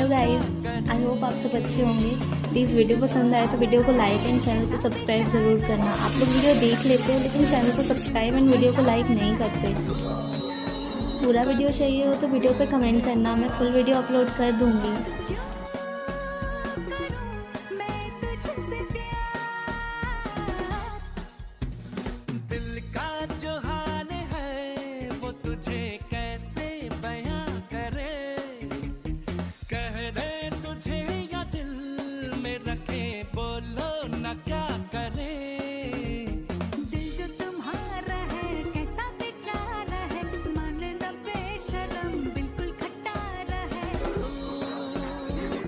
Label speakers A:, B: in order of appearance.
A: Hello guys, I hope आप सब अच्छे होंगे। प्लीज़ वीडियो पसंद आए तो वीडियो को लाइक एंड चैनल को सब्सक्राइब ज़रूर करना। आप लोग वीडियो देख लेते हो लेकिन चैनल को सब्सक्राइब एंड वीडियो को लाइक नहीं करते। पूरा वीडियो चाहिए हो तो वीडियो पे कमेंट करना, मैं फुल वीडियो अपलोड कर दूँगी।
B: दिल का जो हाल है वो तुझे कैसे बयां करे, कह दे तुझे या दिल में रखे बोलो न क्या